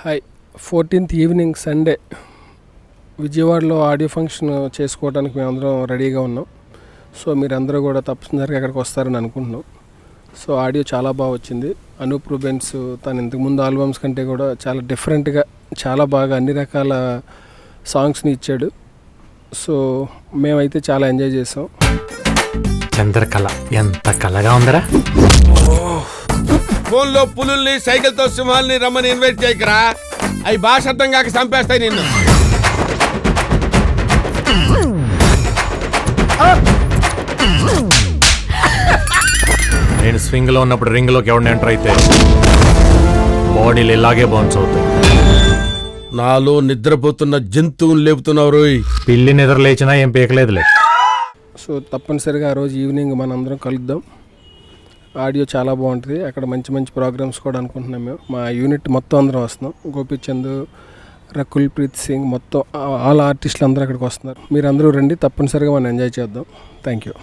Hi 14th evening Sunday విజయవాడలో audio function చేసుకోవడానికి మేమందరం రెడీగా ఉన్నాం. సో మీరందరూ కూడా తప్పనిసరిగా అక్కడికి వస్తారని అనుకుంటున్నాం. సో ఆడియో చాలా బాగా వచ్చింది. అనూప్ రూబెన్స్ తను ఇంతకుముందు ఆల్బమ్స్ కంటే కూడా చాలా డిఫరెంట్గా చాలా బాగా అన్ని రకాల సాంగ్స్ని ఇచ్చాడు. సో మేమైతే చాలా ఎంజాయ్ చేసాం. చంద్రకళ ఎంత కళగా ఉందరా. ఫోన్లో పులుల్ని సైకిల్తో సింహాల్ని రమ్మని ఇన్వైట్ చేయకరా, అవి భాష అర్థం కాక చంపేస్తాయి నిన్ను. నేను స్వింగ్ లో ఉన్నప్పుడు రింగ్ లోకి ఎవరిని ఎంటర్ అయితే బాడీలు ఇలాగే బౌన్స్ అవుతాయి. నాలో నిద్రపోతున్న జంతువుని లేపుతున్నావు రోయ్. పిల్లి నిద్ర లేచినా ఏం పీకలేదులే. సో తప్పనిసరిగా ఆ రోజు ఈవినింగ్ మనందరం కలుద్దాం. ఆడియో చాలా బాగుంటుంది. అక్కడ మంచి మంచి ప్రోగ్రామ్స్ కూడా అనుకుంటున్నాం. మేము మా యూనిట్ మొత్తం అందరం వస్తున్నాం. గోపీచంద్, రకుల్ ప్రీత్ సింగ్, మొత్తం ఆల్ ఆర్టిస్టులు అందరూ అక్కడికి వస్తున్నారు. మీరందరూ రండి, తప్పనిసరిగా మనం ఎంజాయ్ చేద్దాం. Thank you.